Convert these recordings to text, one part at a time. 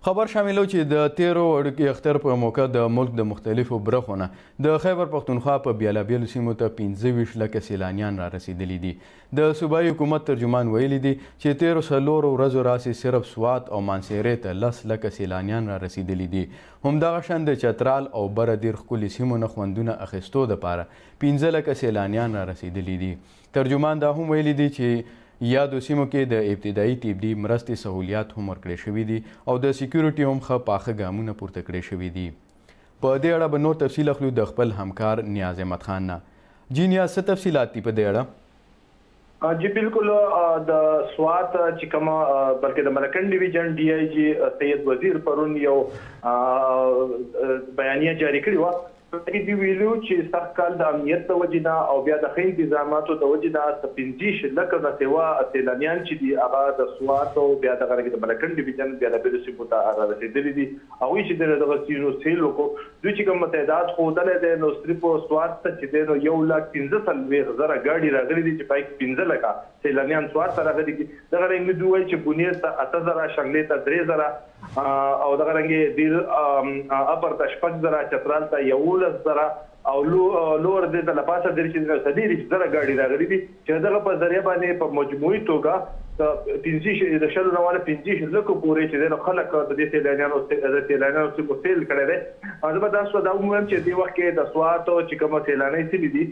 خبر شاملو چې د 13 وړوکي اختر په موقع د ملک د مختلفو برخو نه د خیبر پښتونخوا په بیلابیلو سیمو ته 25 لکه سیلانیان را رسیدلي دي. د صوبایي حکومت ترجمان ویلي دي چې 13 ورځو راسې صرف سوات او مانسیرې ته 10 لکه سیلانیان را رسیدلي دي. همدغه شان د چترال او بره ډیر ښکلي سیمو نه خوندونه اخیستو دپاره 15 لکه سیلانیان را رسیدلي دي. ترجمان دا هم ویلي دي چې یادو سیمو کې د ابتدایي طبي مرستې سهولیات هم ورکړی شوي دي او د سیکیورټي هم ښه پاخه ګامونه پورته کړی شوي دي. په دې اړه به نور تفصیل اخلو د خپل همکار نیاز احمد خان نه. جی نیاز، څه تفصیلات دي په دې اړه؟ جی بالکل، د سوات چې کومه بلکې د ملکنډ ډیویژن ډي آی جي سید وزیر پرون یو بیانیه جاری کړې وه. دی ویلو چې سخت کال د امنیت د وجې نه او بیا د ښه انتظاماتو د وجې نه 15 لکه نه سوا سیلانیان چې دي هغه د سوات او بیا دغه د ملکنډ ډیویژن بیلابیلو سیمو ته را رسېدلي دي. هغوی چې دغه سیمو سیل وکړو، دوی چې کوم تعداد ښودلی دی نو صرف سوات ته چې دی نو 1,45,000 ګاډي راغلي دي چې پای کې 15 لکه سیلانیان سوات ته راغلي دي. دغه رنګ دوی وایي چې بونیر ته 8,000، شنګلې ته 3,000 او دغه رنګ دیر اپر ته 6,000، چترال ته 11,000 او لور دې ته لپاسه درې چې 30,000 ګاډي راغلي دي چې دغه په ذریعه باندې په مجموعي توګه د شلو نه والا 15 لکو پورې چې د خلک د دې سیلانیانو څخه سیل کړی دی. زه به تاسو دا ووایم چې دې وخت کې د سوات چې کومه سیلانۍ سیمې دي،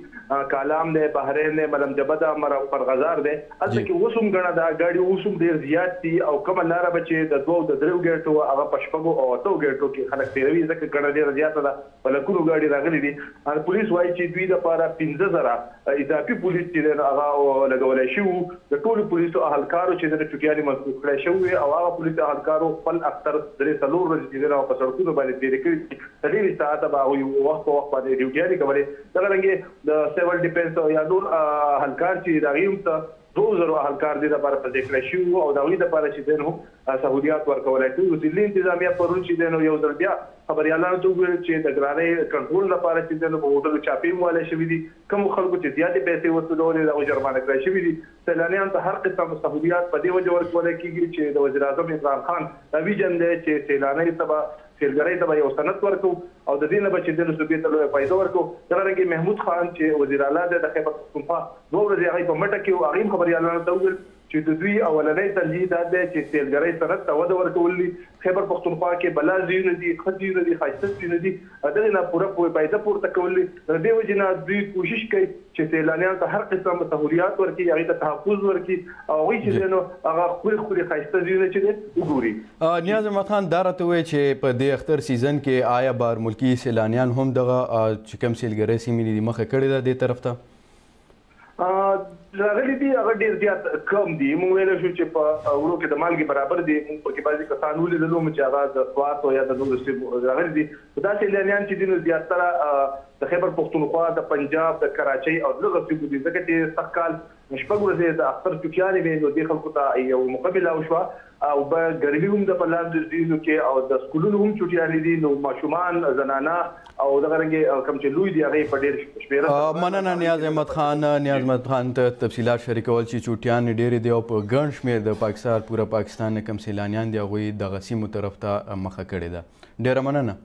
کالام دی، بحرین دی، ملم جبه ده، پرغزار دی، هلته کې اوس هم ګڼه دا ګاډي اوس هم ډېر زیات دي او کومه لاره به چې د 2 او 3 ګیټو هغه په 6 او 8 ګیټو کې خلک تېروي، ځکه ګڼه ډېره زیاته ده، په لکونو ګاډي راغلي دي. پولیس وایي چې دوی دپاره 15,000 اضافي پولیس چې دی هغه لګولی شوي وو. د ټولو پولیسو اهلکارو چې د چوکیانې منسوخ کړی شوي او هغه پولیسو اهلکارو خپل اختر 3-4 ورځې چې دی په سړکونو باندې تېرې کړي دي. 23 ساعته به هغوی وخت په وخت باندې ډیوټیانې کولې. دغه رنګې د سیول ډیفینس یا نور اهلکار چې د هغوی هم ته 2,000 اهلکار دې دپاره په ذکر شوي وو او د هغوی دپاره چې دی هم سهولیات ورکولی شوي. ضلعي انتظامیه پرون چې دی نو یو ځل بیا خبریالانو ته وویل چې د ګرانۍ کنټرول لپاره چې دی نو په هوټلو چاپې هم والی شوي دي. کومو خلکو چې زیاتې پیسې ورسولولې د هغوی جرمانه کړی شوي دي. سیلانیانو ته هر قسم سهولیات په دې وجه ورکولی کېږي چې د وزیر اعظم عمران خان دا ویژن دی چې سیلانۍ ته به سیلګرۍ ته به یو سند ورکو او د دې نه به چې دی نو صوبې ته لویه فایده ورکو. دغه رنګې محمود خان چې وزیر اعلی دی د خیبر پښتونخوا 2 ورځې هغوی په مټه کې وو، هغوی هم خبریالانو ته وویل چې د دوی اولنی ترجیح دا دی چې سیلګرۍ سند ته وده ورکول دي. خیبر پښتونخوا کې بلا ځایونه دي، ښه ځایونه دي، ښایسته ځایونه دي، دغې نه پوره فایده پورته کول دي. د دې وجې نه دوی کوشش کوي چې سیلانیانو ته هر قسم سهولیات ورکړي، هغوی ته تحفظ ورکړي او هغوی چې دی نو هغه ښکلي ښکلي ښایسته ځایونه چې دی وګوري. نیاز احمد خان، دا راته ووایي چې په دې اختر سیزن کې آیا بهر ملکي سیلانیان هم دغه چې کوم سیلګرۍ سیمې دي مخه کړې ده دې طرف ته؟ راغلي دي، هغه ډېر زیات کم دي. موږ ویلی شو چې په وړو کې د مالګې برابر دي. موږ پکې بعضې کسان ولیدلو چې هغه د سوات او یا د نورو سیمو راغلي دي. دا سیلانیان چې دي نو زیاتره د خیبر پښتونخوا، د پنجاب، د کراچۍ او دغه سیمو دي، ځکه چې سږ کال 6 ورځې د اختر چوکیانې وې نو دې خلکو ته یو مقابله وشوه او به ګرمي هم د په لاندې ځایونو کې او د سکولونو هم چوټیانې دي. نو ماشومان، زنانه او دغه رنګې کوم چې لوی دي هغې په ډېر شمېره. مننه نیاز احمد خان. نیاز احمد خان ته تفصیلات شریکول چې چوټیانې ډېرې دي او په ګڼ شمېر د پاکستان پوره پاکستان نه کوم سیلانیان دي هغوی دغه سیمو طرف ته مخه کړې ده. ډېره مننه.